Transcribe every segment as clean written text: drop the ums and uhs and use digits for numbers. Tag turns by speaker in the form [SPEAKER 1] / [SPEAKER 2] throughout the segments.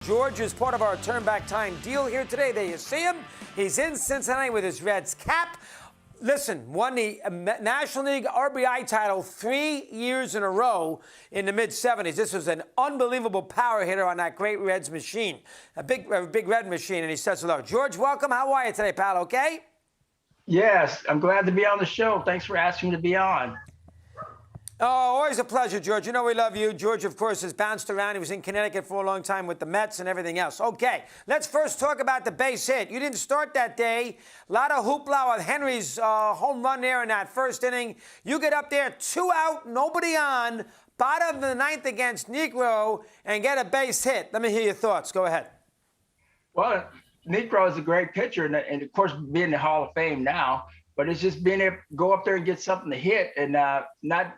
[SPEAKER 1] George is part of our Turn Back Time deal here today. There you see him. He's in Cincinnati with his Reds cap. Listen, won the National League RBI title 3 years in a row in the mid-'70s. This was an unbelievable power hitter on that great Reds machine, a big Red machine, and he says hello. George, welcome. How are you today, pal? Okay?
[SPEAKER 2] Yes, I'm glad to be on the show. Thanks for asking me to be on.
[SPEAKER 1] Oh, always a pleasure, George. You know we love you. George, of course, has bounced around. He was in Connecticut for a long time with the Mets and everything else. Okay, let's first talk about the base hit. You didn't start that day. A lot of hoopla with Henry's home run there in that first inning. You get up there, 2 out, nobody on, bottom of the ninth against Negro, and get a base hit. Let me hear your thoughts. Go ahead.
[SPEAKER 2] Well, Negro is a great pitcher, and of course, being in the Hall of Fame now. But it's just being able to go up there and get something to hit, and not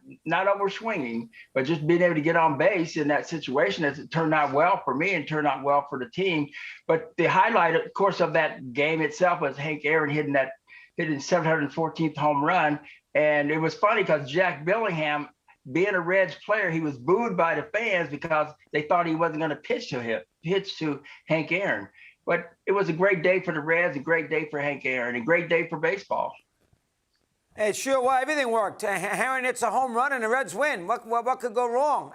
[SPEAKER 2] over swinging, but just being able to get on base in that situation. As it turned out well for me and turned out well for the team. But the highlight, of course, of that game itself was Hank Aaron hitting 714th home run. And it was funny because Jack Billingham, being a Reds player, he was booed by the fans because they thought he wasn't going to pitch to Hank Aaron. But it was a great day for the Reds, a great day for Hank Aaron, a great day for baseball.
[SPEAKER 1] Hey, sure, well, everything worked. Aaron hits a home run and the Reds win. What could go wrong?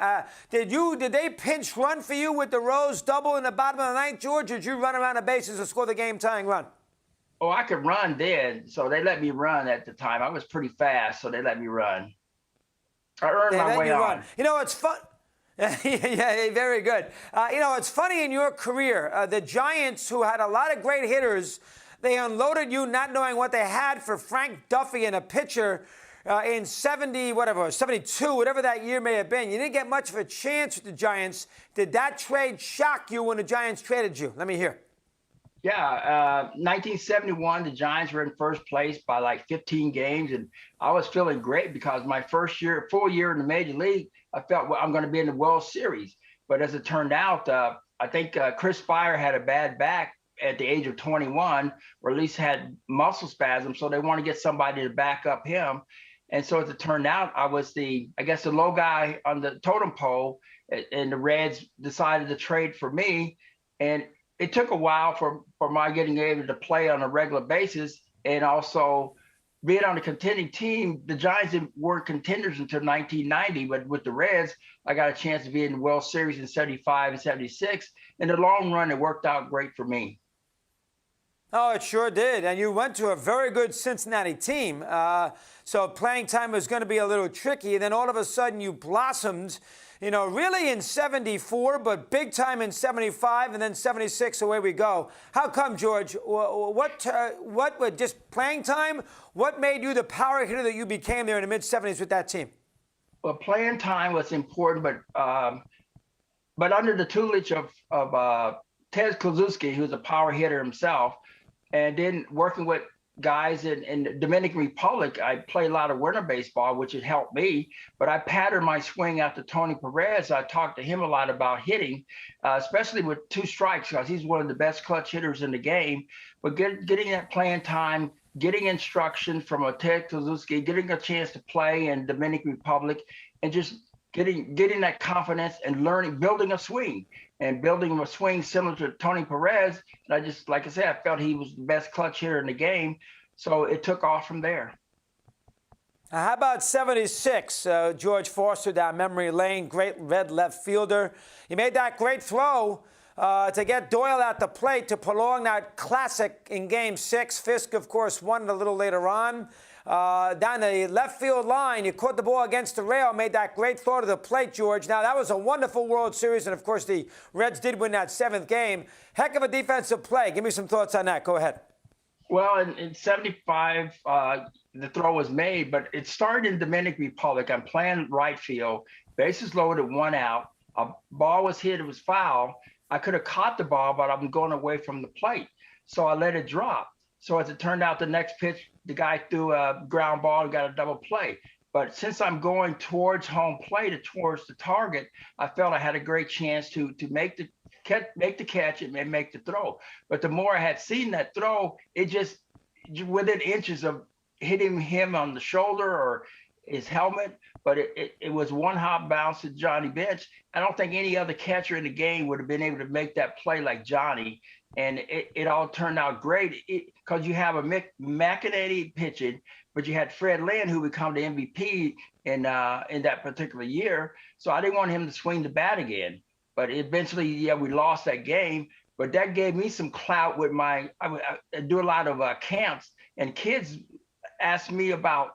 [SPEAKER 1] Did they pinch run for you with the Rose double in the bottom of the ninth, George, or did you run around the bases and score the game-tying run?
[SPEAKER 2] Oh, I could run then, so they let me run at the time. I was pretty fast, so they let me run. I earned my way on.
[SPEAKER 1] You know, it's fun. Yeah, very good. You know, it's funny in your career, the Giants, who had a lot of great hitters, they unloaded you not knowing what they had for Frank Duffy and a pitcher in 72, whatever that year may have been. You didn't get much of a chance with the Giants. Did that trade shock you when the Giants traded you? Let me hear.
[SPEAKER 2] Yeah, 1971, the Giants were in first place by like 15 games, and I was feeling great because my first year, full year in the Major League, I felt, well, I'm going to be in the World Series. But as it turned out, I think Chris Spire had a bad back at the age of 21, or at least had muscle spasms, so they want to get somebody to back up him. And so as it turned out, I was the low guy on the totem pole, and the Reds decided to trade for me. And it took a while for my getting able to play on a regular basis, and also being on a contending team. The Giants weren't contenders until 1990, but with the Reds, I got a chance to be in the World Series in 75 and 76. In the long run, it worked out great for me.
[SPEAKER 1] Oh, it sure did. And you went to a very good Cincinnati team. So playing time was going to be a little tricky. And then all of a sudden you blossomed, you know, really in 74, but big time in 75, and then 76, away we go. How come, George? What just playing time? What made you the power hitter that you became there in the mid-70s with that team?
[SPEAKER 2] Well, playing time was important, but under the tutelage of Ted Kozlowski, who's a power hitter himself, and then working with guys in the Dominican Republic, I played a lot of winter baseball, which had helped me, but I patterned my swing after Tony Perez. I talked to him a lot about hitting, especially with 2 strikes, because he's one of the best clutch hitters in the game. But getting that playing time, getting instruction from a Ted Kozlowski, getting a chance to play in Dominican Republic, and just getting that confidence and learning, building a swing similar to Tony Perez. And I just, like I said, I felt he was the best clutch hitter in the game. So it took off from there.
[SPEAKER 1] How about 76? George Foster down memory lane, great Red left fielder. He made that great throw to get Doyle at the plate to prolong that classic in Game 6. Fisk, of course, won it a little later on. Down the left field line, you caught the ball against the rail, made that great throw to the plate, George. Now, that was a wonderful World Series, and, of course, the Reds did win that 7th game. Heck of a defensive play. Give me some thoughts on that. Go ahead.
[SPEAKER 2] Well, in 75, the throw was made, but it started in Dominican Republic. I'm playing right field, bases loaded, 1 out. A ball was hit, it was foul. I could have caught the ball, but I'm going away from the plate. So I let it drop. So as it turned out, the next pitch, the guy threw a ground ball and got a double play. But since I'm going towards home plate and towards the target, I felt I had a great chance to make the catch and make the throw. But the more I had seen that throw, it just within inches of hitting him on the shoulder or his helmet, but it was one hop bounce to Johnny Bench. I don't think any other catcher in the game would have been able to make that play like Johnny. And it all turned out great because you have a McEnany pitching, but you had Fred Lynn, who became the MVP in that particular year. So I didn't want him to swing the bat again. But eventually, yeah, we lost that game. But that gave me some clout with I do a lot of camps, and kids asked me about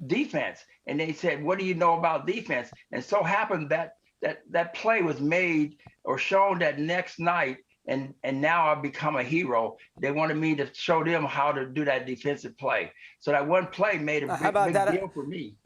[SPEAKER 2] defense, and they said, "What do you know about defense?" And so happened that play was made or shown that next night, and now I've become a hero. They wanted me to show them how to do that defensive play. So that one play made a big deal for me.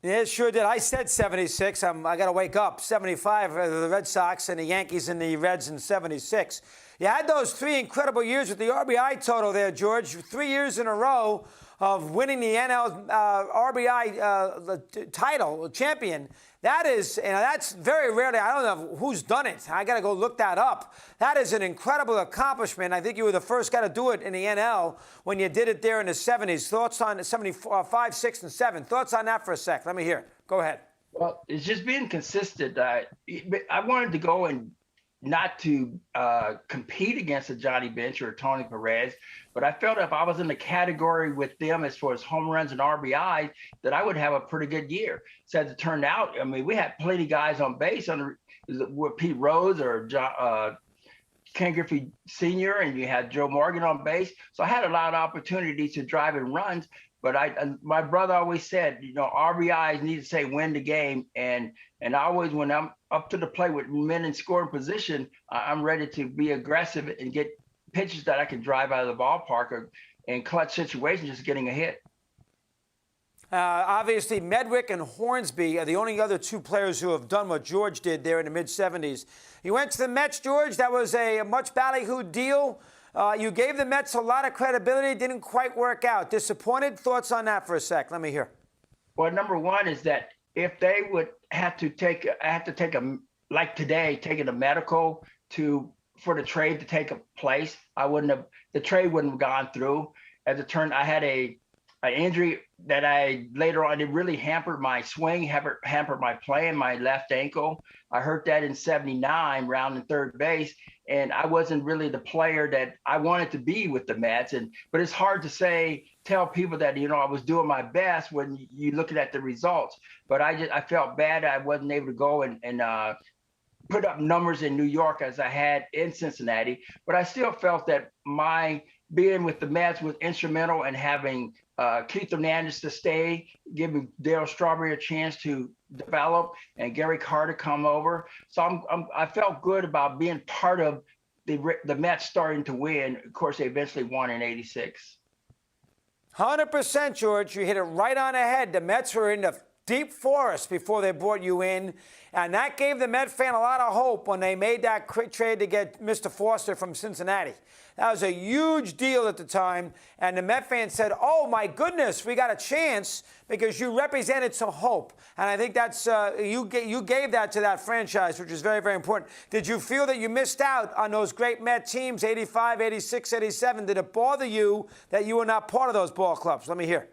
[SPEAKER 1] Yeah, it sure did. I said 76. I got to wake up. 75 for the Red Sox and the Yankees and the Reds in 76. You had those 3 incredible years with the RBI total there, George. 3 years in a row of winning the NL RBI title, champion. That is, that's very rarely. I don't know who's done it. I got to go look that up. That is an incredible accomplishment. I think you were the first guy to do it in the NL when you did it there in the 70s. Thoughts on 75, 6, and 7? Thoughts on that for a sec. Let me hear. Go ahead.
[SPEAKER 2] Well, it's just being consistent. I wanted to go and not to compete against a Johnny Bench or Tony Perez, but I felt if I was in the category with them as far as home runs and RBI, that I would have a pretty good year. So as it turned out, I mean, we had plenty of guys on base with Pete Rose or Ken Griffey Sr., and you had Joe Morgan on base. So I had a lot of opportunities to drive in runs. But my brother always said, RBIs need to say win the game. And I always, when I'm up to the plate with men in scoring position, I'm ready to be aggressive and get pitches that I can drive out of the ballpark or in clutch situations, just getting a hit.
[SPEAKER 1] Obviously, Medwick and Hornsby are the only other 2 players who have done what George did there in the mid-'70s. You went to the Mets, George. That was a much ballyhooed deal. You gave the Mets a lot of credibility. Didn't quite work out. Disappointed? Thoughts on that for a sec. Let me hear.
[SPEAKER 2] Well, number one is that if they would have to take like today, taking a medical for the trade to take a place, the trade wouldn't have gone through. As it turned, I had an injury that later on, it really hampered my swing, hampered my play in my left ankle. I hurt that in 79, rounding third base. And I wasn't really the player that I wanted to be with the Mets. But it's hard to tell people that, I was doing my best when you're looking at the results. But I felt bad I wasn't able to go and put up numbers in New York as I had in Cincinnati. But I still felt that my being with the Mets was instrumental in having Keith Hernandez to stay, giving Darryl Strawberry a chance to develop, and Gary Carter come over. So I felt good about being part of the Mets starting to win. Of course, they eventually won in '86.
[SPEAKER 1] 100%, George. You hit it right on the head. The Mets were in the deep forest before they brought you in, and that gave the Met fan a lot of hope when they made that quick trade to get Mr. Foster from Cincinnati. That was a huge deal at the time, and the Met fans said, "Oh my goodness, we got a chance," because you represented some hope, and I think that's you gave that to that franchise, which is very, very important. Did you feel that you missed out on those great Met teams, 85, 86, 87? Did it bother you that you were not part of those ball clubs? Let me hear.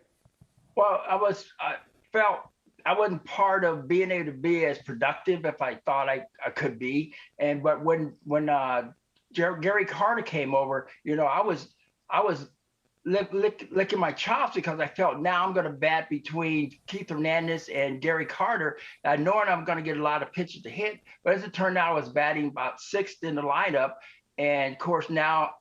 [SPEAKER 2] Well, I felt I wasn't part of being able to be as productive if I thought I could be. But when Gary Carter came over, I was licking my chops because I felt now I'm going to bat between Keith Hernandez and Gary Carter, knowing I'm going to get a lot of pitches to hit. But as it turned out, I was batting about 6th in the lineup. And of course, now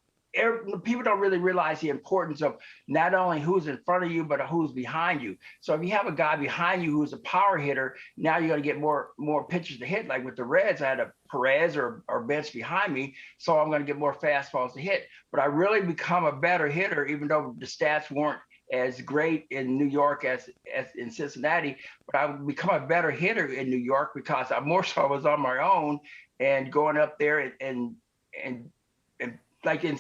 [SPEAKER 2] people don't really realize the importance of not only who's in front of you, but who's behind you. So if you have a guy behind you who's a power hitter, now you're going to get more pitches to hit. Like with the Reds, I had a Perez or Bench behind me, so I'm going to get more fastballs to hit. But I really become a better hitter, even though the stats weren't as great in New York as in Cincinnati. But I become a better hitter in New York because I more so was on my own and going up there and like in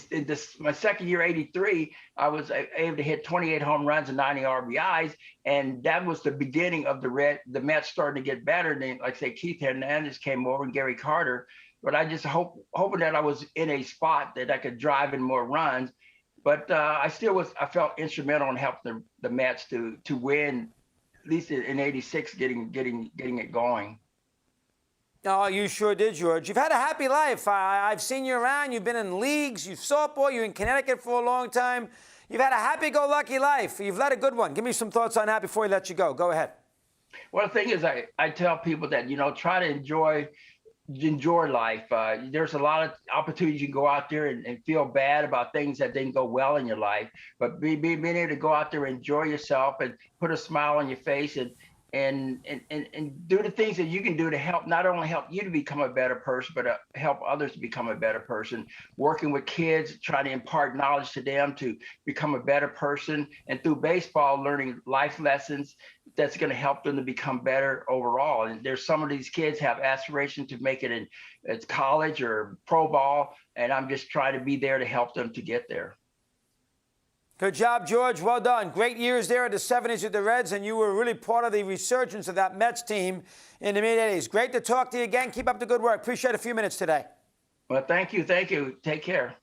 [SPEAKER 2] my second year, 83, I was able to hit 28 home runs and 90 RBIs. And that was the beginning of the Mets starting to get better. And then, like I say, Keith Hernandez came over and Gary Carter. But I just hoping that I was in a spot that I could drive in more runs. But I felt instrumental in helping the Mets to win least in '86, getting it going.
[SPEAKER 1] Oh, you sure did, George. You've had a happy life. I've seen you around. You've been in leagues. You've softball. You're in Connecticut for a long time. You've had a happy-go-lucky life. You've led a good one. Give me some thoughts on that before we let you go. Go ahead.
[SPEAKER 2] Well, the thing is, I tell people that, try to enjoy life. There's a lot of opportunities you can go out there and feel bad about things that didn't go well in your life, but being able to go out there and enjoy yourself and put a smile on your face and do the things that you can do to help, not only help you to become a better person, but help others to become a better person. Working with kids, trying to impart knowledge to them to become a better person, and through baseball, learning life lessons that's going to help them to become better overall. And there's some of these kids have aspirations to make it in college or pro ball, and I'm just trying to be there to help them to get there.
[SPEAKER 1] Good job, George. Well done. Great years there at the 70s with the Reds, and you were really part of the resurgence of that Mets team in the mid-80s. Great to talk to you again. Keep up the good work. Appreciate a few minutes today.
[SPEAKER 2] Well, thank you. Take care.